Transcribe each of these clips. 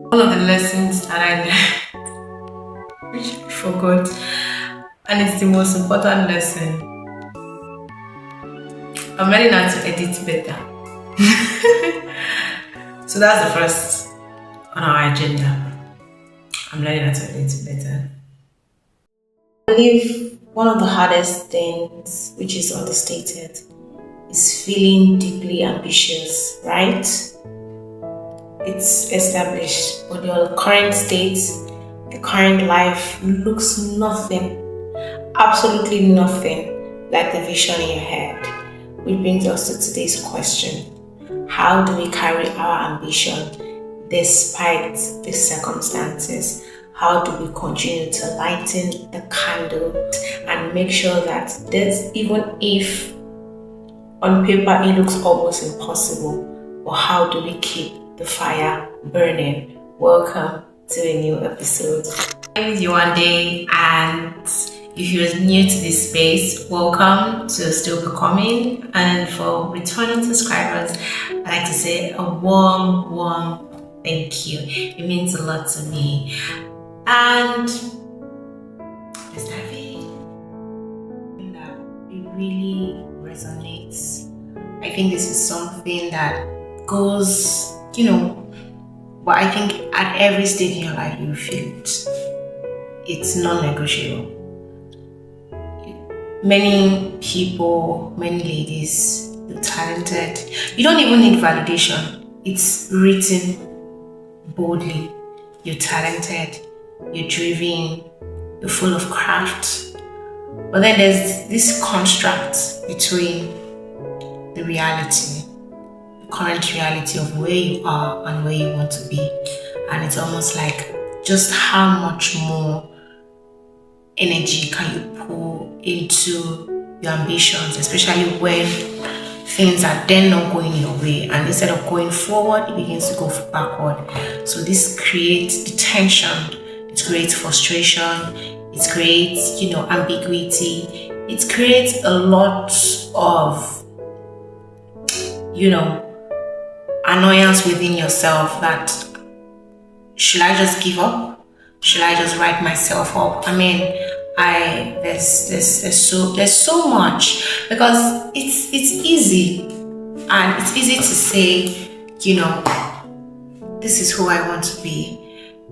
One of the lessons that I learned, which I forgot, and it's the most important lesson. I'm learning how to edit better. So that's the first on our agenda. I'm learning how to edit better. I believe one of the hardest things, which is understated, is feeling deeply ambitious, right? It's established, but your current state, the current life looks nothing, absolutely nothing like the vision in your head. Which brings us to today's question. How do we carry our ambition despite the circumstances? How do we continue to lighten the candle and make sure that this, even if on paper it looks almost impossible, but how do we keep the fire burning? Welcome to a new episode. My name is Yewande, and if you're new to this space, welcome to Still Becoming. And for returning subscribers, I'd like to say a warm thank you. It means a lot to me. And let's dive in. That it really resonates. I think this is something that goes, but I think at every stage in your life you feel it. It's non-negotiable. Many people, many ladies, you're talented. You don't even need validation. It's written boldly. You're talented, you're driven, you're full of craft. But then there's this construct between the reality, the current reality of where you are and where you want to be. And it's almost like just how much more energy can you pour into your ambitions, especially when things are then not going your way, and instead of going forward it begins to go backward. So this creates the tension, it creates frustration, it creates ambiguity, it creates a lot of annoyance within yourself that should I just give up? Should I just write myself up? I mean, there's so much, because it's easy, and it's easy to say, this is who I want to be.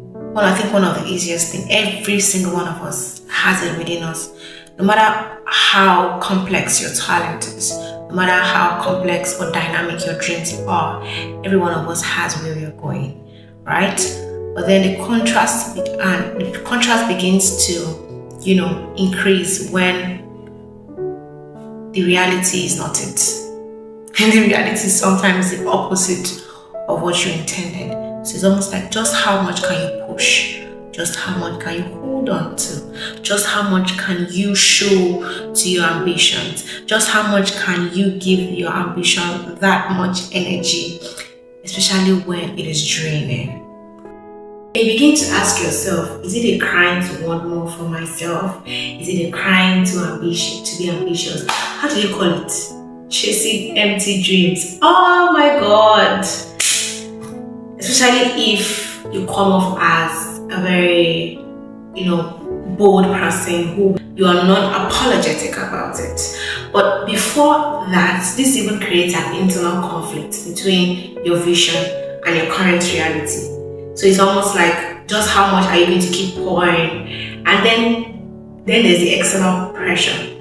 Well, I think one of the easiest thing, every single one of us has it within us. No matter how complex your talent is, no matter how complex or dynamic your dreams are, every one of us has where we're going, right? But then the contrast begins to, increase when the reality is not it. And the reality is sometimes the opposite of what you intended. So it's almost like, just how much can you push? Just how much can you hold on to? Just how much can you show to your ambitions? Just how much can you give your ambition that much energy, especially when it is draining? You begin to ask yourself, is it a crime to want more for myself? Is it a crime to be ambitious? How do you call it? Chasing empty dreams. Oh my God. Especially if you come off as a very, bold person who you are not apologetic about it. But before that, this even creates an internal conflict between your vision and your current reality. So it's almost like, just how much are you going to keep pouring? And then there's the external pressure.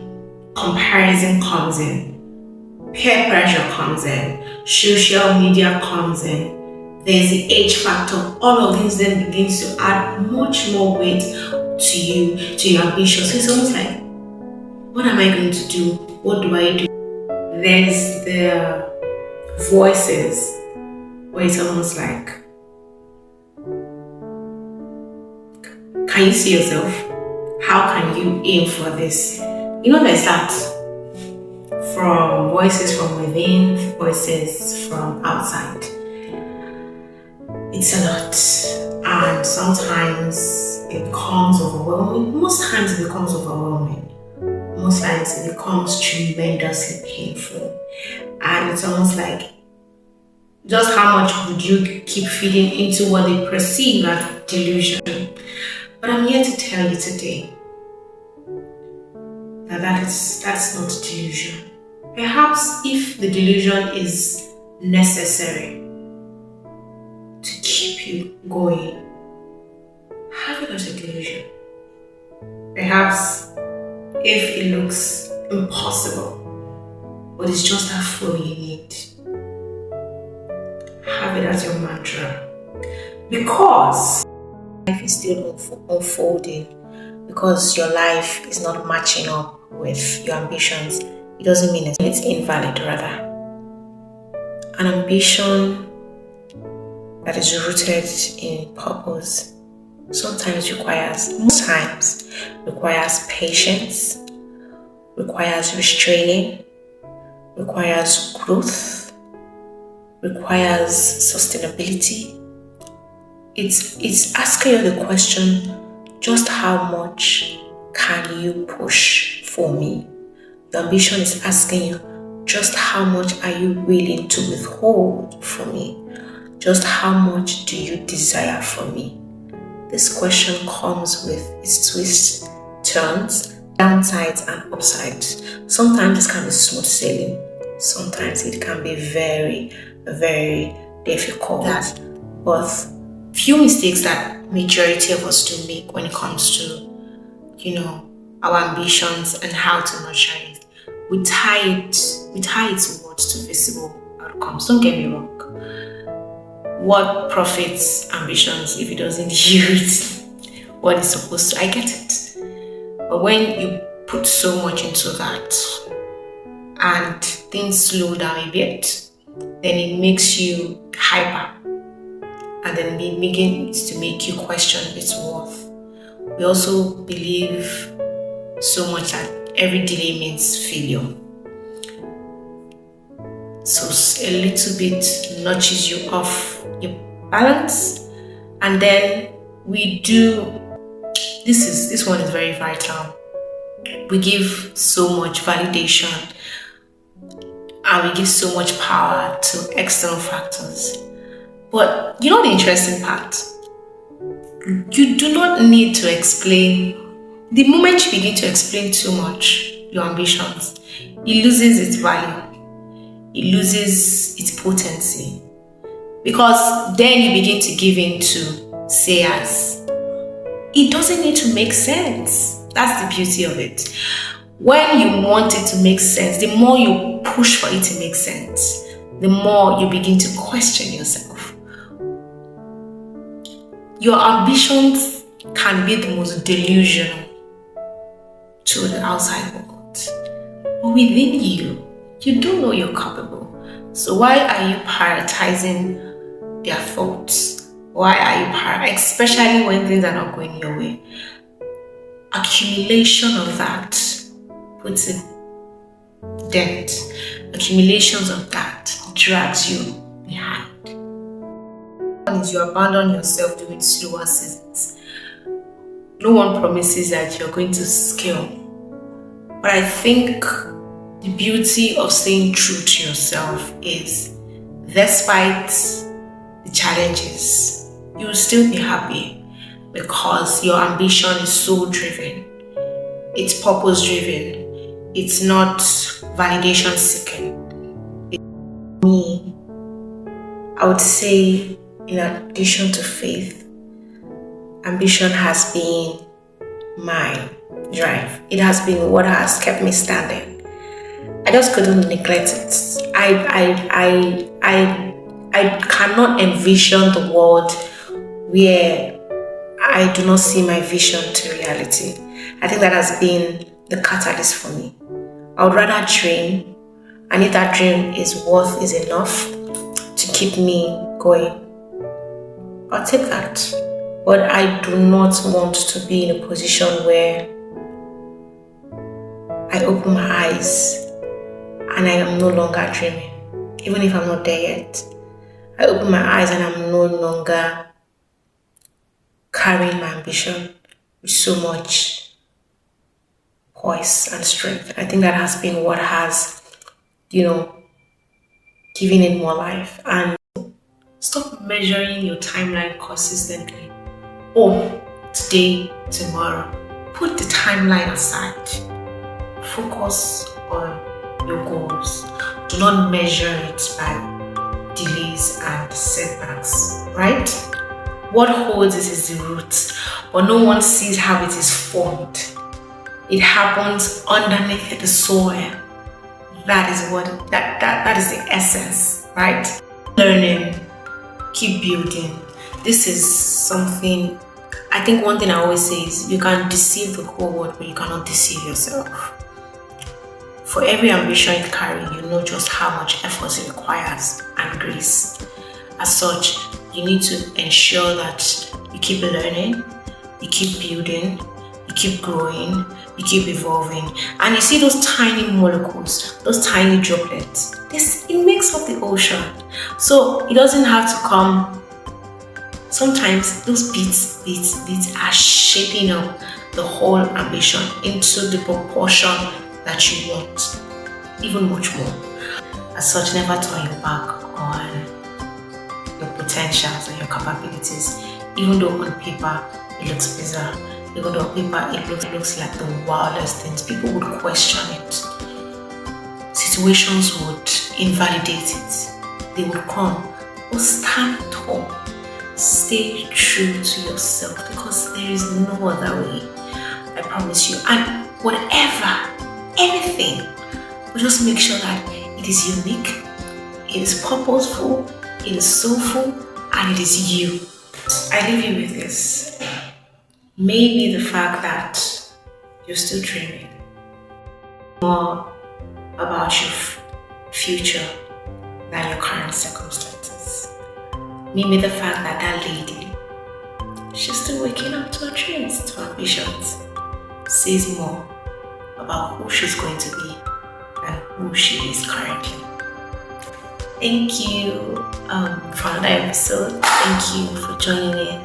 Comparison comes in. Peer pressure comes in. Social media comes in. There's the age factor. All of these then begins to add much more weight to you, to your ambition. So it's almost like, what am I going to do? What do I do? There's the voices where it's almost like, can you see yourself? How can you aim for this? There's that. From voices from within, voices from outside. It's a lot. And sometimes it becomes overwhelming. Most times it becomes overwhelming. Most times it becomes tremendously painful. And it's almost like Just how much would you keep feeding into what they perceive as delusion? But I'm here to tell you today that that's not delusion. Perhaps if the delusion is necessary to keep you going, have it as a delusion. Perhaps if it looks impossible, but it's just that flow you need, have it as your mantra. Because life is still unfolding, because your life is not matching up with your ambitions, it doesn't mean it's invalid. Rather, an ambition that is rooted in purpose most times requires patience, requires restraining, requires growth, requires sustainability. It's asking you the question, just how much can you push for me? Your ambition is asking you, just how much are you willing to withhold for me? Just how much do you desire from me? This question comes with its twists, turns, downsides and upsides. Sometimes this can be smooth sailing. Sometimes it can be very, very difficult. But few mistakes that majority of us do make when it comes to, our ambitions and how to nurture it. We tie its words to visible outcomes. Don't get me wrong. What profits ambitions if it doesn't yield what it's supposed to? I get it. But when you put so much into that and things slow down a bit, then it makes you hyper. And then it begins to make you question its worth. We also believe so much that every delay means failure. So a little bit notches you off your balance. And then we do, this one is very vital. We give so much validation and we give so much power to external factors. But you know the interesting part? You do not need to explain. The moment you begin to explain too much your ambitions, it loses its value. It loses its potency. Because then you begin to give in to sayers. It doesn't need to make sense. That's the beauty of it. When you want it to make sense, the more you push for it to make sense, the more you begin to question yourself. Your ambitions can be the most delusional to the outside world. But within you, you do know you're capable. So why are you prioritizing their thoughts? Why are you especially when things are not going your way? Accumulation of that puts a dent. Accumulations of that drags you behind. One is you abandon yourself during slower seasons. No one promises that you're going to scale. But I think the beauty of staying true to yourself is, despite the challenges, you will still be happy because your ambition is so driven. It's purpose driven. It's not validation seeking. Me, I would say, in addition to faith, ambition has been my drive. It has been what has kept me standing. I just couldn't neglect it. I cannot envision the world where I do not see my vision to reality. I think that has been the catalyst for me. I would rather dream, and if that dream is enough to keep me going, I'll take that. But I do not want to be in a position where I open my eyes and I am no longer dreaming, even if I'm not there yet. I open my eyes and I'm no longer carrying my ambition with so much poise and strength. I think that has been what has, given it more life. And Stop measuring your timeline consistently. Oh, today, tomorrow. Put the timeline aside. Focus on your goals. Do not measure it by delays and setbacks, right? What holds it is the root, but no one sees how it is formed. It happens underneath the soil. That is that is the essence, right? Learning, keep building. This is something, I think one thing I always say is you can deceive the whole world, but you cannot deceive yourself. For every ambition you carry, you know just how much effort it requires and grace. As such, you need to ensure that you keep learning, you keep building, you keep growing, you keep evolving. And you see those tiny molecules, those tiny droplets, it makes up the ocean. So it doesn't have to come. Sometimes those bits are shaping up the whole ambition into the proportion that you want, even much more. As such, never turn your back on your potentials and your capabilities, even though on paper it looks bizarre, even though on paper it looks like the wildest things. People would question it. Situations would invalidate it. They would come. But stand tall. Stay true to yourself, because there is no other way. I promise you. And whatever, anything, but just make sure that it is unique, it is purposeful, it is soulful, and it is you. I leave you with this. Maybe the fact that you're still dreaming more about your future than your current circumstances. Maybe the fact that that lady, she's still waking up to her dreams, to her ambitions, says more about who she's going to be than who she is currently. Thank you for another episode. Thank you for joining in.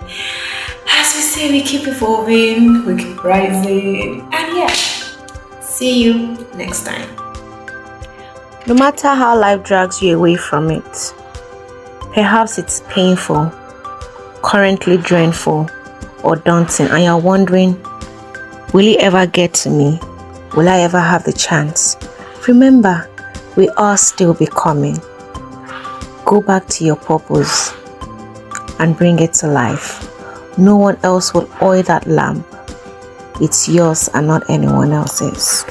As we say, we keep evolving, we keep rising, and yeah, see you next time. No matter how life drags you away from it, perhaps it's painful, currently drainful, or daunting, and you're wondering, will it ever get to me? Will I ever have the chance? Remember, we are still becoming. Go back to your purpose and bring it to life. No one else will oil that lamp. It's yours and not anyone else's.